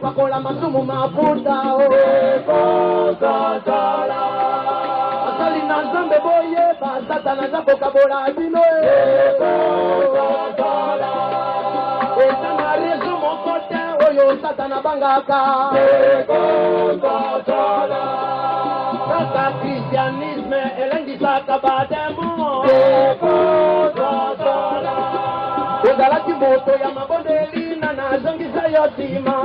Pakola masumu mafuta asali na zambe boye basata na zambo kabola bino esana rezo mokote oyo satana bangaka saka kristianisme elendisaka bademo ozalaki moto ya mabondeli na nazongisa yo nsima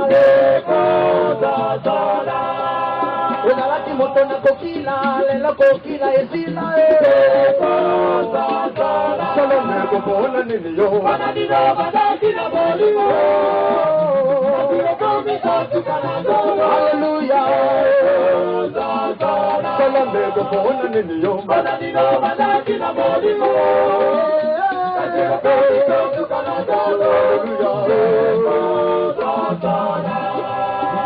ozalaki moto na kokila lelo kokila esila solo nekopona nini yo haleluya solo nekopona nini yo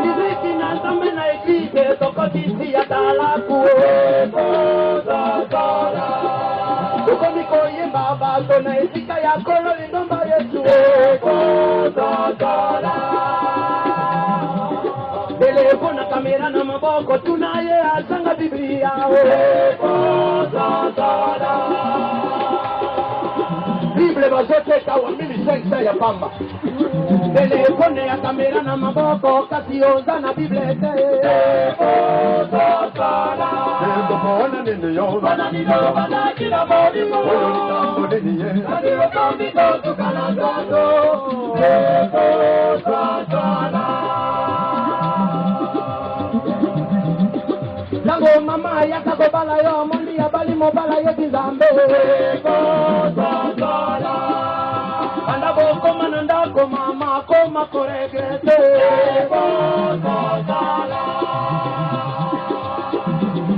Niziki na zambe na ikite toko tisi ya talaku Toko niko ye baba tona esika ya kolo lingomba yesu Telefona na kamera na maboko tunaye azanga Biblia Bible bazoteka wa 1500 ya pamba telefone ya kamera na maboko kasi oza na Bible Lango mama yaka kobala yo mondi ya bali mobala yo kizambe Anda boko mananda ko mama ko makoregrete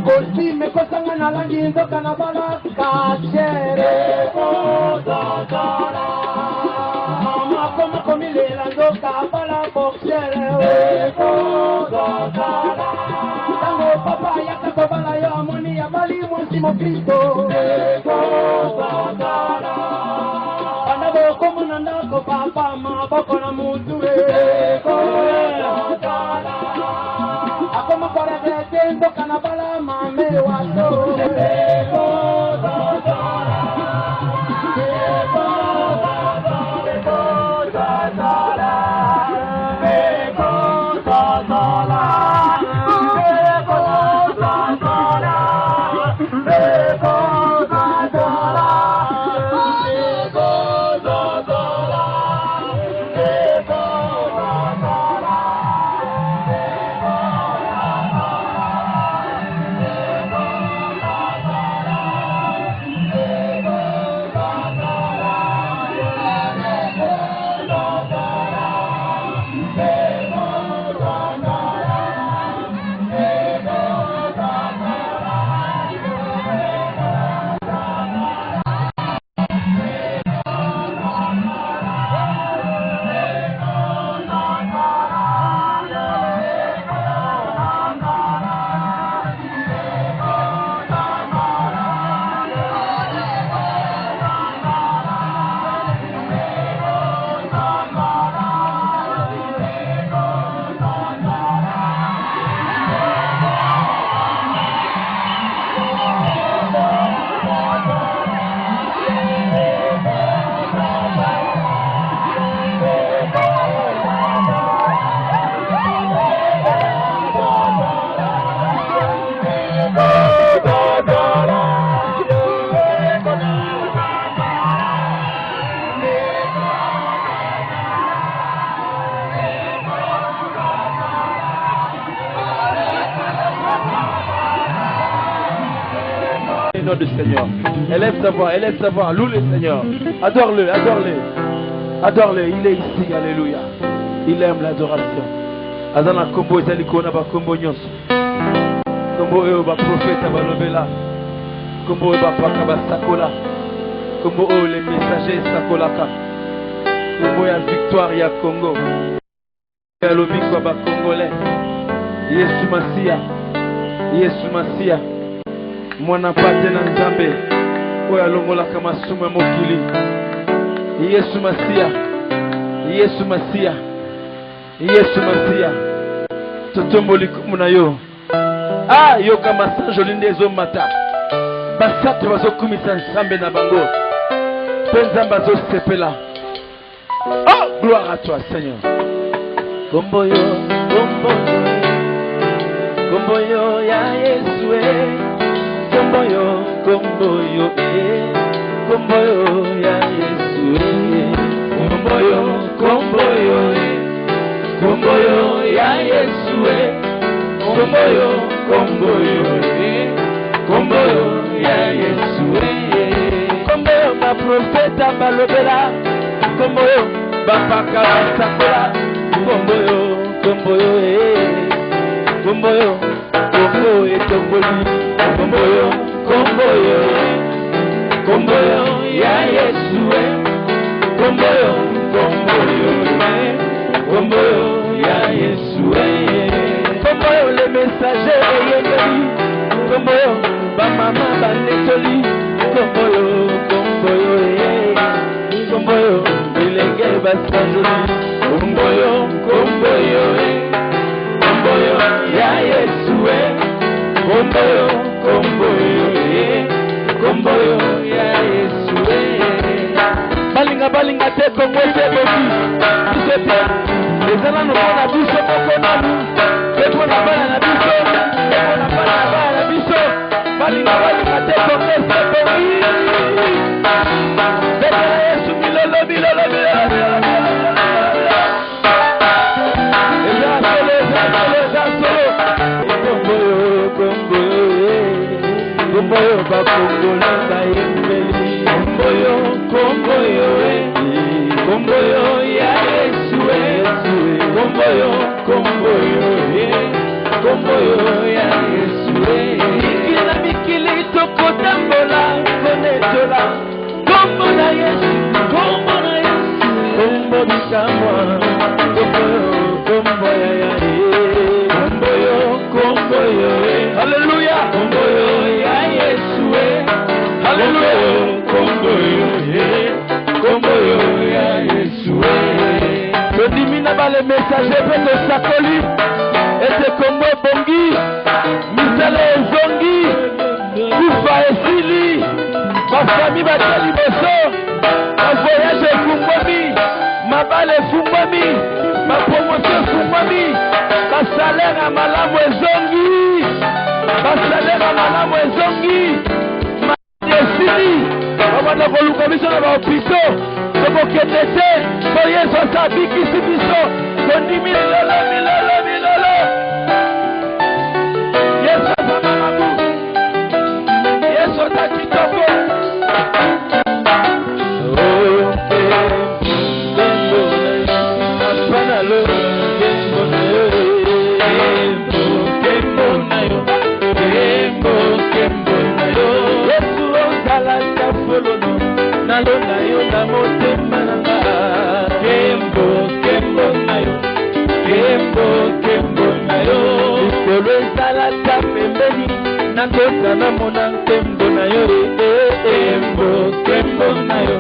Kosi me kosanga na langi ndoka na bala kachere Mama ko makomilela ndoka bala bokchere Papa yaka kobala yo amoni ya bali mwasimo Kristo Andabo komu nandako papa maboko na mutu Akoma kore grete ndoka na bala mame waso Du Seigneur. Élève sa voix, loue le Seigneur. Adore-le, adore-le. Adore-le, il est ici, alléluia. Il aime l'adoration. Azana kombo ezali kona ba kombo nyonso. Kombo eo ba prophète ba lobela. Kombo ba paka ba sakola. Kombo o les messagers sakolaka. Kombo ya victoire ya Congo. Ya lobiko ba congolais. Yesu Masia. Yesu Masia. mwana pate na nzambe oyo alongolaka masumu ya mokili. Yesu Masia, Yesu Masia, Yesu Masia, totomboli kombo na yo. Ah, yoka masanjo linde ezomata, basato bazokumisa nzambe na bango, mpe nzambe azosepela. Oh, gloire à toi Seigneur. Kombo yo, kombo yo, kombo yo ya Yesu, kombo yo, kombo yo, kombo yo ya Yesu, kombo yo, kombo yo, kombo yo ya Yesu, kombo yo, kombo yo, kombo yo ya Yesu, kombo yo ba profeta balobela, kombo yo ba paka basakola, kombo yo, kombo yo, kombo yo, kombo etomboli, kombo yo, kombo yo, kombo yo ya Yesu, kombo yo, kombo yo, kombo yo ya Yesu, kombo yo le messager eyengeli, kombo yo ba mama banetoli, kombo yo, kombo yo, kombo yo bilenge basanjoli, kombo yo, kombo yo, kombo yo ya Yesu, kombo yo, kombo yo, kombo yo ya Yesu. Balinga balinga te kombo te boki, biso te ezala no na biso moko nanu, epo na bana na biso, epo na bana na biso, balinga balinga te kombo te boki. Bekala Yesu milolo milolo milolo. Kombo yo bakongole bayembeli, kombo yo, kombo yo, kombo yo ya Yesu, kombo yo, kombo yo, kombo yo ya Yesu. Mikili na mikili tokotambola konetola, kombo na Yesu, kombo na Yesu, kombo bikamwa, kombo yo, kombo ya Yesu, kombo yo, kombo yo, haleluya, kombo yo ya Yesu, haleluya, kombo yo, kombo yo ya Yesu. Tondimina bale messager pe to sakoli, ete kombo bongi, misale ezongi, kufa esili, bafami batali boso, ma voyage efungwami, mabale efungwami, ma promotion efungwami, basalaire malamu ezongi, basalaire malamu ezongi, esili, babanda koluka biso na bahopito, tokokende te, po Yesu asabikisi biso, tondimi milolo milolo milolo. Yesu aza malamu, Yesu aza kitoko. Nalona yo na motema nanga, kembo kembo na yo, kembo kembo na yo, ikolo ezalaka pembeni, nakota na mona kembo na yo, kembo kembo na yo,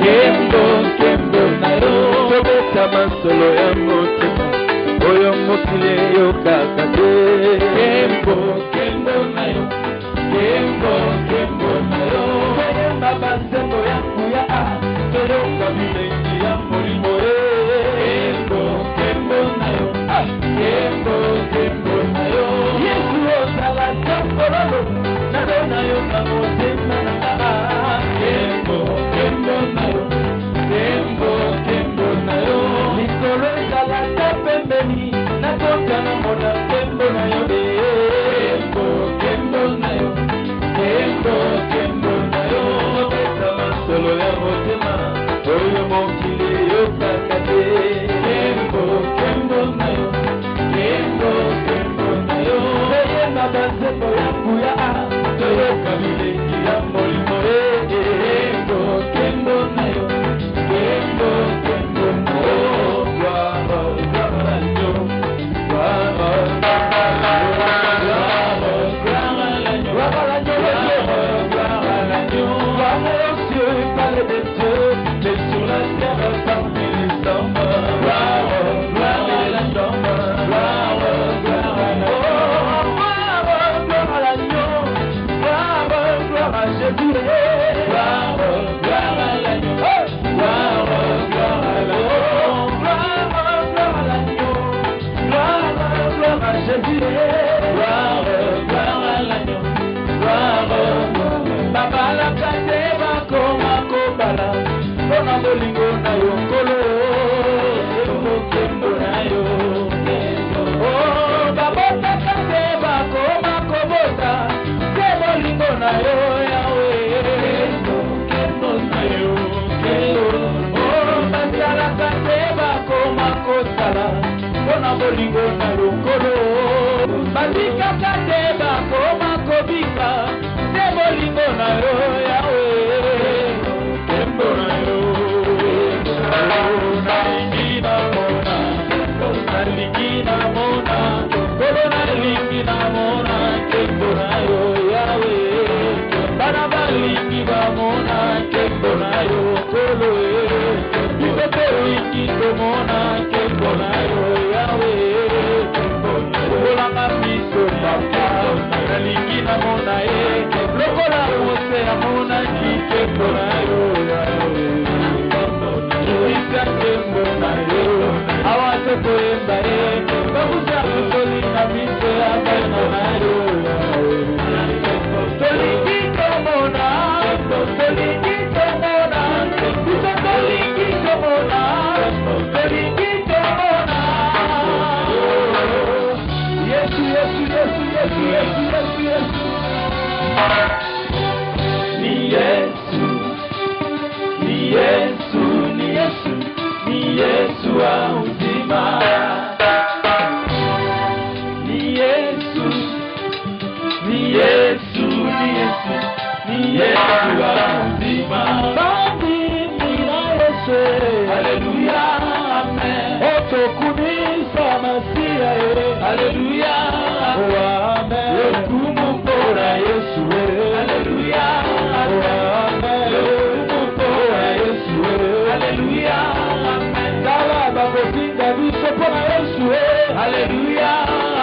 kembo kembo na yo, tobeta masolo ya motema, oyo mokili yo kaka te, kembo kembo na yo, kembo kembo na yo, baba nzembo ya kuya toyoka bilengi ya molimo, kembo kembo na yo, kembo kembo na yo, Yesu ozala tambololo, nalona yo na motema nanga, kembo kembo na yo, kembo kembo na yo, likolo ezala ta pembeni, nakoka na mona kembo na yo, kembo kembo na yo, kembo kembo na yo, solo ya motema, oyo mokili yo kaka te, kembo kembo na yo, kembo kembo na yo, eyemba banzembo ya kuya, toyoka bilengi ya Jésus. Gloire, gloire à l'agneau. Gloire, gloire à l'agneau. Gloire à l'agneau. Gloire, gloire à Jésus. Gloire, gloire à l'agneau. Gloire, Baba la kate bakoma kobala. Bona bolingo na yo kolo. Kembo na yo. Oh, Baba la kate bakoma kobota. Kembo lingo na yo Yahweh. Kembo na yo. Oh, Baba la kate bakoma kosala. Bona bolingo na yo kolo. Bazika kate bakoma kobika. Bolingo na yo Yahweh, Kembo na yo, na lingi na mona, na lingi na mona, kolo na lingi na mona, Kembo na yo Yahweh, bana balingi ba mona, Kembo na yo kolo biso pe lingi to mona, Kembo na yo Yahweh, kola ma miso papa, na lingi na mona lokola mose ya mona kike kona yo Tuika kembo na yo Awate kuemba Babuja kusoli na miso ya bana na yo Toliki komona Toliki komona Bisa toliki komona Toliki komona Yesu, Yesu, Yesu, Yesu, Yesu, Yesu, Yesu Ni Yesu, ni Yesu, ni Yesu, ni Yesu wa uzima. Ni Yesu, ni Yesu, ni Yesu, ni Yesu wa uzima. Bandi na Yesu, haleluya, amen. Otokunisa masia, haleluya, amen. Yokumu mbora Yesu, haleluya, amen. Yokumu mbora Yesu, haleluya, amen. Dala bakosinga biso pona Yesu, haleluya,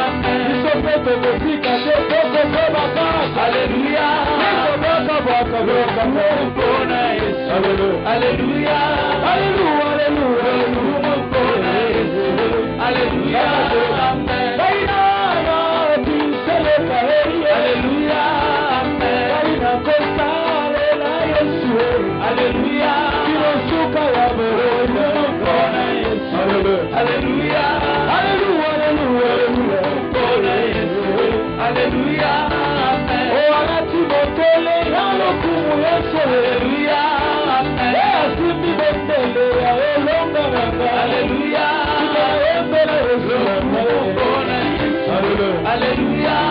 amen. Biso peto kofika toko seba kaka, haleluya, biso baka pona Yesu, haleluya, haleluya, haleluya, yokumu mbora Yesu, haleluya, amen. Hallelujah, amen. Kaina kosale la Yesu, hallelujah. Kirosuka ya borono kona Yesu, hallelujah, hallelujah, hallelujah, kona Yesu, hallelujah, amen. O anati botele yalo kumu Yesu, hallelujah, amen. Asimi botele ya elonga nanga, hallelujah. Tunaembele Yesu, kona Yesu, hallelujah.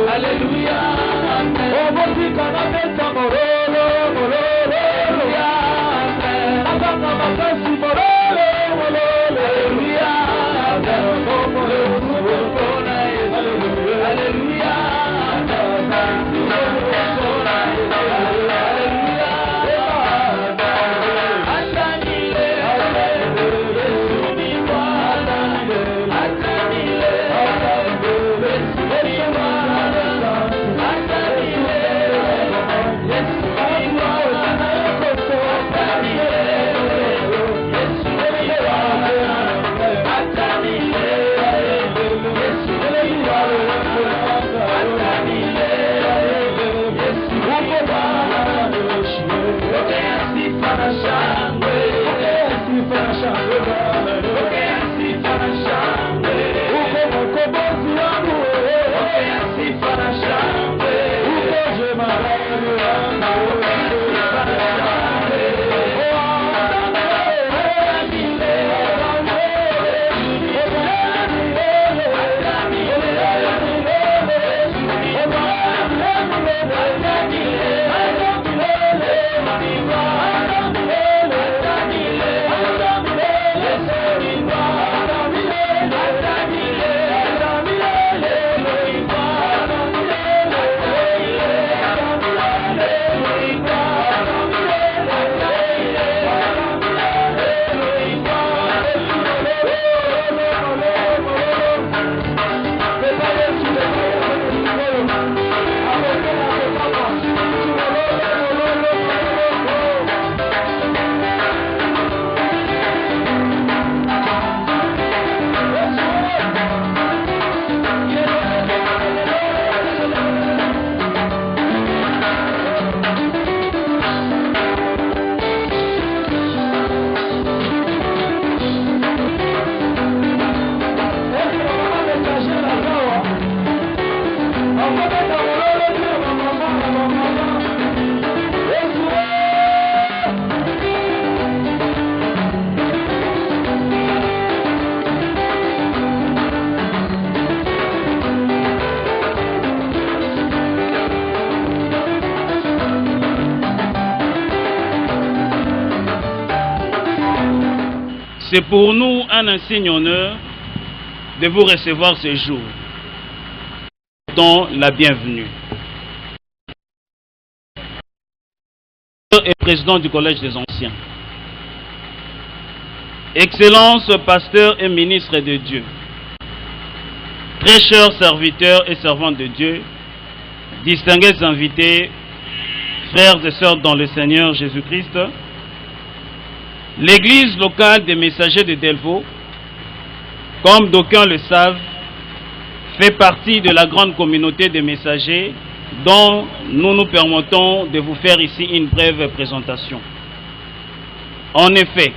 Hallelujah, amen. Oh, botika na mesa morolo, morolo, amen. Abanga makasi morolo, morolo, hallelujah, amen. Oh, morolo, hallelujah, C'est pour nous un insigne honneur de vous recevoir ce jour. Dont la bienvenue. Et président du Collège des Anciens. Excellence, pasteur et ministre de Dieu. Très chers serviteurs et servantes de Dieu, distingués invités, frères et sœurs dans le Seigneur Jésus-Christ, l'église locale des messagers de Delvaux, comme d'aucuns le savent, fait partie de la grande communauté des messagers dont nous nous permettons de vous faire ici une brève présentation. En effet,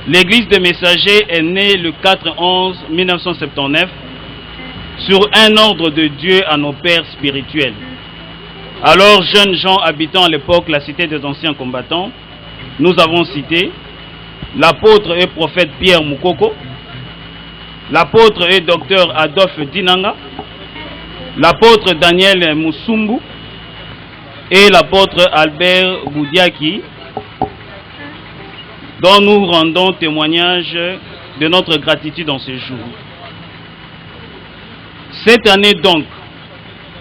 l'église des messagers est née le 4/11/1979 sur un ordre de Dieu à nos pères spirituels. Alors jeunes gens habitant à l'époque la cité des anciens combattants, nous avons cité l'apôtre et prophète Pierre Moukoko, l'apôtre et docteur Adolphe Dinanga, l'apôtre Daniel Moussumbu et l'apôtre Albert Boudiaki, dont nous rendons témoignage de notre gratitude en ce jour. Cette année donc,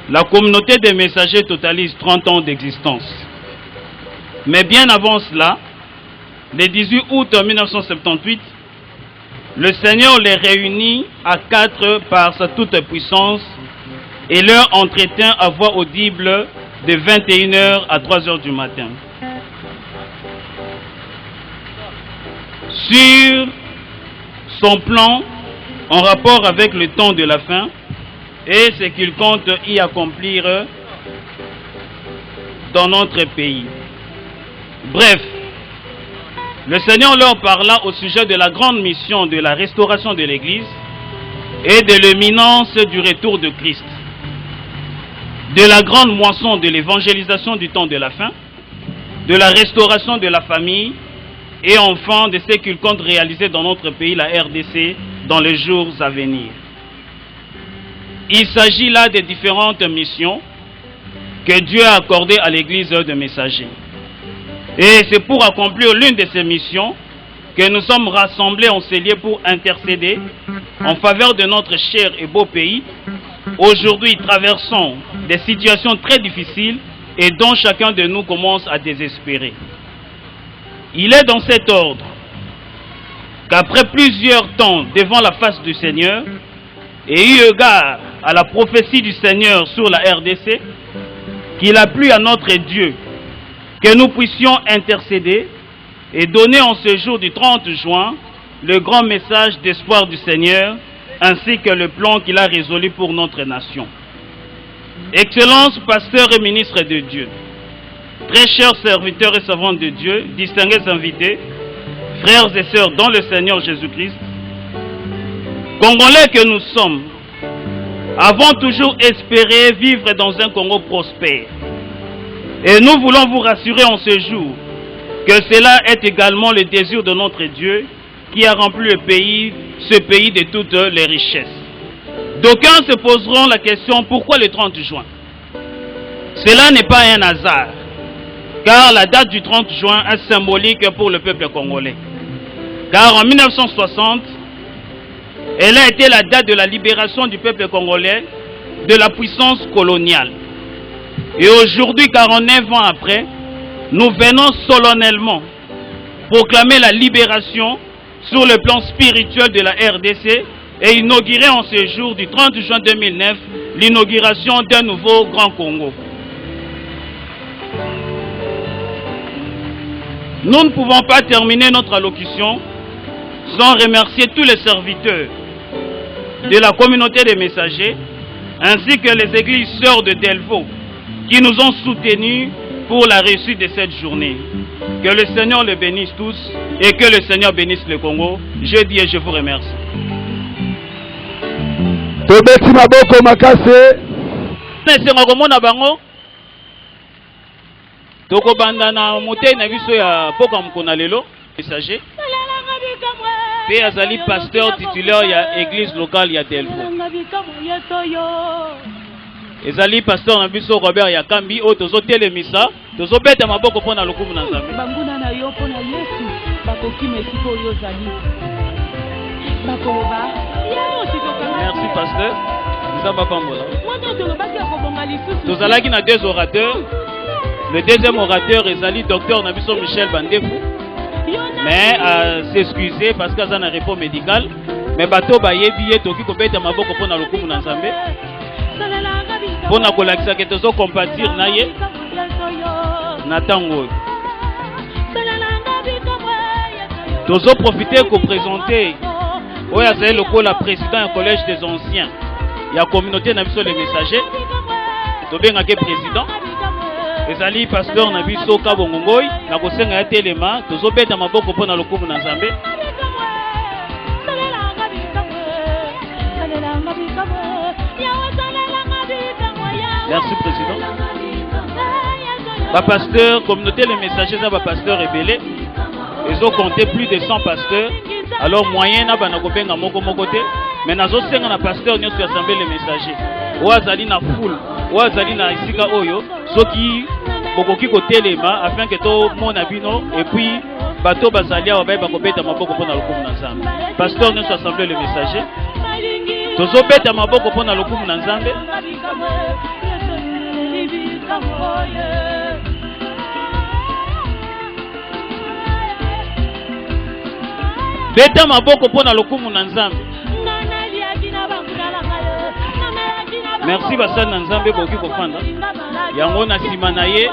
la communauté des messagers totalise 30 ans d'existence. Mais bien avant cela, le 18 août 1978, le Seigneur les réunit à 4 par sa toute-puissance et leur entretient à voix audible de 21h à 3h du matin. Sur son plan en rapport avec le temps de la fin et ce qu'il compte y accomplir dans notre pays. Bref, le Seigneur leur parla au sujet de la grande mission de la restauration de l'Église et de l'imminence du retour de Christ, de la grande moisson de l'évangélisation du temps de la fin, de la restauration de la famille et enfin de ce qu'il compte réaliser dans notre pays, la RDC, dans les jours à venir. Il s'agit là des différentes missions que Dieu a accordées à l'Église de messagers. Et c'est pour accomplir l'une de ces missions que nous sommes rassemblés en ces lieux pour intercéder en faveur de notre cher et beau pays, aujourd'hui traversant des situations très difficiles et dont chacun de nous commence à désespérer. Il est dans cet ordre qu'après plusieurs temps devant la face du Seigneur et eu égard à la prophétie du Seigneur sur la RDC, qu'il a plu à notre Dieu que nous puissions intercéder et donner en ce jour du 30 juin le grand message d'espoir du Seigneur ainsi que le plan qu'il a résolu pour notre nation. Excellence, pasteur et ministre de Dieu, très chers serviteurs et servantes de Dieu, distingués invités, frères et sœurs dans le Seigneur Jésus-Christ, Congolais que nous sommes, avons toujours espéré vivre dans un Congo prospère. Et nous voulons vous rassurer en ce jour que cela est également le désir de notre Dieu qui a rempli le pays, ce pays de toutes les richesses. D'aucuns se poseront la question, pourquoi le 30 juin? Cela n'est pas un hasard, car la date du 30 juin est symbolique pour le peuple congolais. Car en 1960, elle a été la date de la libération du peuple congolais de la puissance coloniale. Et aujourd'hui, 49 ans après, nous venons solennellement proclamer la libération sur le plan spirituel de la RDC et inaugurer en ce jour du 30 juin 2009 l'inauguration d'un nouveau Grand Congo. Nous ne pouvons pas terminer notre allocution sans remercier tous les serviteurs de la communauté des messagers ainsi que les églises sœurs de Delvaux qui nous ont soutenus pour la réussite de cette journée. Que le Seigneur les bénisse tous et que le Seigneur bénisse le Congo. Je dis et je vous remercie. Tobeti maboko makase. Toko banda na moté na biso ya poka mkona lelo messager. Pe azali pasteur titulaire ya église locale ya Delvaux. Ezali pasteur na biso Robert Yakambi o tozo telemisa tozo beta maboko pona lokumu na Nzambe. Banguna na yo pona Yesu. Merci, pasteur. Nous allons à deux orateurs. Le deuxième orateur est Ali docteur Nabiso Michel Bandefou. Mais s'excuser parce qu'il y a un repos médical. Mais bateau baye billet toki ko beta maboko pona lokumu na Nzambe. Pona ko lakisa ke tozo compatir na ye. Na tango. Tozo profiter pour présenter oya zé loko la président du collège des anciens. Il y a communauté na biso les messagers. To benga ke président. Ezali pasteur na biso Kabongongoi na kosenga ya telema tozo beta maboko pona lokumu na Nzambe. Merci président. Pasteur, communauté les messagers, ba pasteur rebellé. Ils ont compté plus de 100 pasteurs. Alors moyen na bana ko benga moko mokote, mais nazo senga na pasteur nyo sur assemblée les messagers. Oazali na foule, oazali na isika oyo, soki bokoki ko telema afin que to mona bino et puis bato bazalia wa ba ko beta maboko pona lokumu na Nzambe. Pasteur nyo sur assemblée les messagers. Tozo beta maboko pona lokumu na Nzambe. Beta maboko pona lokumu na Nzambe. Merci basana na Nzambe boki kofanda. Yango na sima na ye.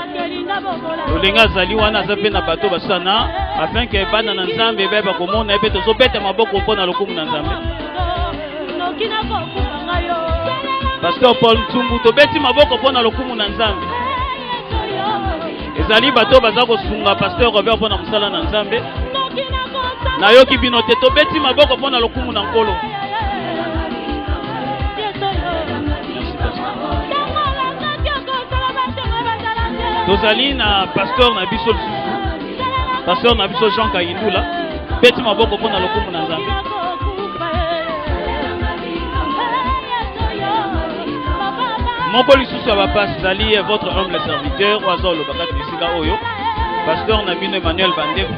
Lolenga zali wana zape na bato basana afin que bana na Nzambe beba komona ebe tozo beta maboko pona lokumu na Nzambe. Pasteur Paul Ntumbu to beti maboko pona lokumu na Nzambe. Ezali bato bazako sunga pasteur Robert pona musala na Nzambe. Na yoki binote to beti maboko pona lokumu na nkolo. Tozali na pasteur na biso pasteur na biso Jean Kaindula beti maboko pona lokumu na Nzambe. Moko lisusu ya bapasi zali votre humble serviteur Oazolo Bakak Nisika Oyo pasteur Nabino Emmanuel Bandefu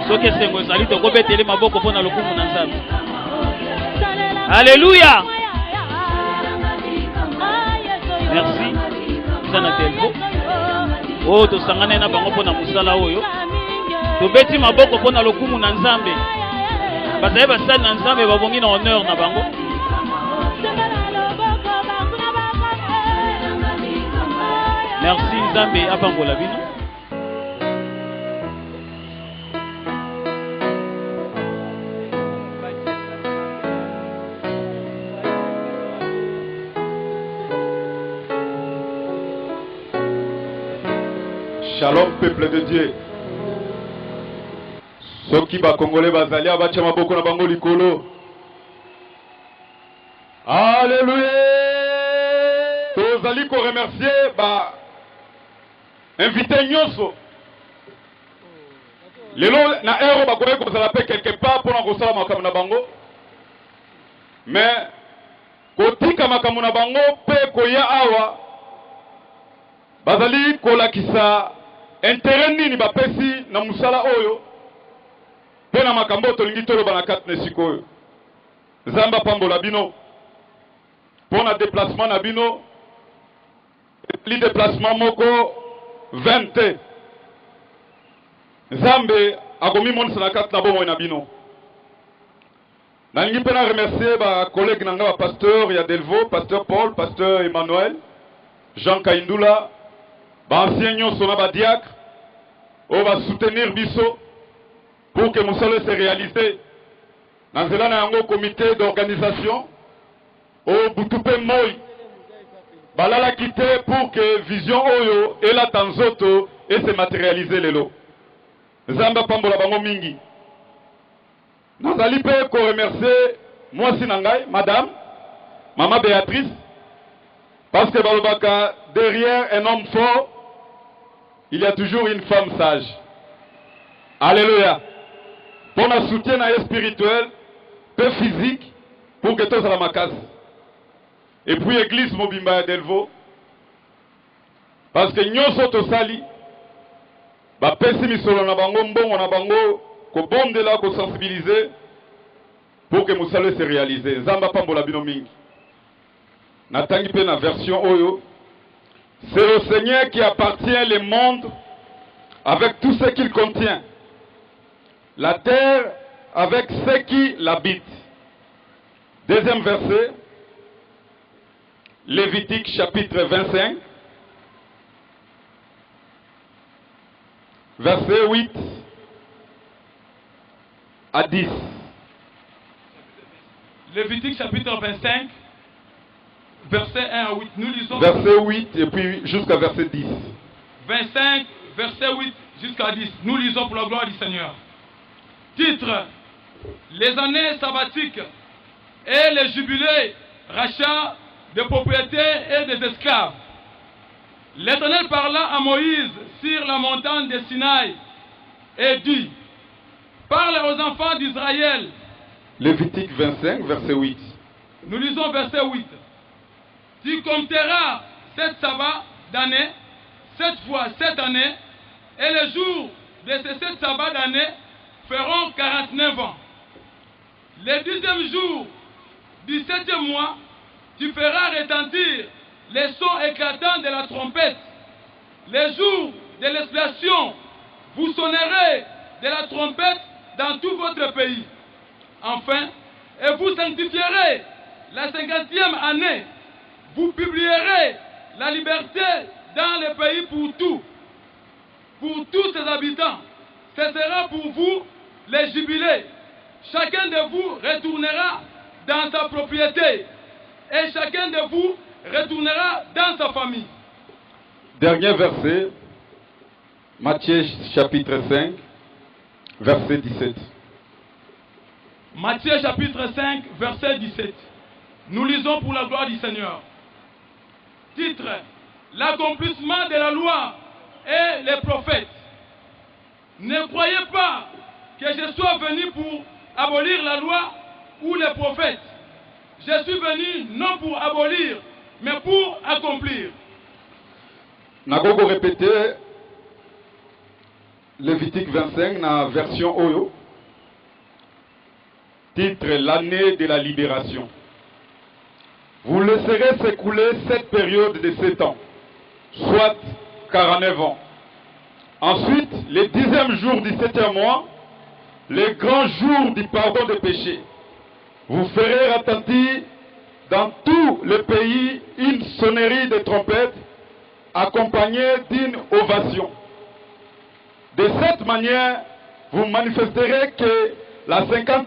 soki sengo zali tokobetele maboko pona lokumu na Nzambe. Alléluia. Merci. Sana telbo. Oh to sangane na bango pona musala oyo. Tobeti maboko pona lokumu na Nzambe. Bazali basali na Nzambe babongi na honneur na bango. Merci Nzambe apangola bino. Shalom peuple de Dieu. Soki ba Congolais bazali abacha maboko na bango likolo. Alléluia. Tozali ko remercier ba invité nyonso. Lelo na ero ba koye ko zala pe quelque part pour na kosala makambo na bango. Mais kotika makambo na bango pe koya awa bazali kolakisa intérêt nini bapesi na musala oyo pe na makambo tolingi toloba na kati na sikoyo. Zamba pambola bino pona déplacement na bino li déplacement moko 20 Zambe agomi monisa na kati na bomo na bino. Nalingi pe na remercier ba collègue nanga ba pasteur ya Delvaux, pasteur Paul, pasteur Emmanuel, Jean Kaindula, ba ancien nyonso na ba diacre on va soutenir biso pour que musala se réalise. Dans cela na yango comité d'organisation au butupe moi balala quitter pour que vision oyo et la tanzoto et se matérialiser lelo. Zamba pambola bango mingi. Nazali pe ko remercier moi sinangai madame maman Béatrice parce que balobaka derrière un homme fort il y a toujours une femme sage. Alléluia. Pour un soutien spirituel, peu physique, pour que tout soit ma case. Et puis l'église Mobimba Delvaux, parce que nous sommes sali, ba pesi misolo na bango mbongo na bango kobondela, sensibiliser pour que Moussale se réalise. Zamba pambola bino mingi. Natangi pe na version Oyo. C'est au Seigneur qui appartient le monde avec tout ce qu'il contient. La terre avec ceux qui l'habitent. Deuxième verset. Lévitique chapitre 25. Verset 8 à 10. Lévitique chapitre 25, verset 1 à 8. Nous lisons. Verset 8 et puis jusqu'à verset 10. 25, verset 8 jusqu'à 10. Nous lisons pour la gloire du Seigneur. Titre: les années sabbatiques et les jubilés, rachat de propriétés et des esclaves. L'Éternel parla à Moïse sur la montagne de Sinaï et dit: parle aux enfants d'Israël. Lévitique 25, verset 8. Nous lisons verset 8. Tu compteras 7 sabbats d'année, 7 fois 7 années, et les jours de ces 7 sabbats d'année feront 49 ans. Le 10e jour du 7e mois, tu feras retentir les sons éclatants de la trompette. Les jours de l'expiation, vous sonnerez de la trompette dans tout votre pays. Enfin, et vous sanctifierez la 50e année. Vous publierez la liberté dans le pays pour tous ses habitants. Ce sera pour vous les jubilés. Chacun de vous retournera dans sa propriété et chacun de vous retournera dans sa famille. Dernier verset, Matthieu chapitre 5, verset 17. Matthieu chapitre 5, verset 17. Nous lisons pour la gloire du Seigneur. Titre: l'accomplissement de la loi et les prophètes. Ne croyez pas que je sois venu pour abolir la loi ou les prophètes. Je suis venu non pour abolir, mais pour accomplir. Nagogo répéter Lévitique 25 na version Oyo. Titre: l'année de la libération. Vous laisserez s'écouler cette période de 7 ans, soit 49 ans. Ensuite, le 10e jour du 7e mois, le grand jour du pardon des péchés, vous ferez retentir dans tout le pays une sonnerie de trompette accompagnée d'une ovation. De cette manière, vous manifesterez que la 50e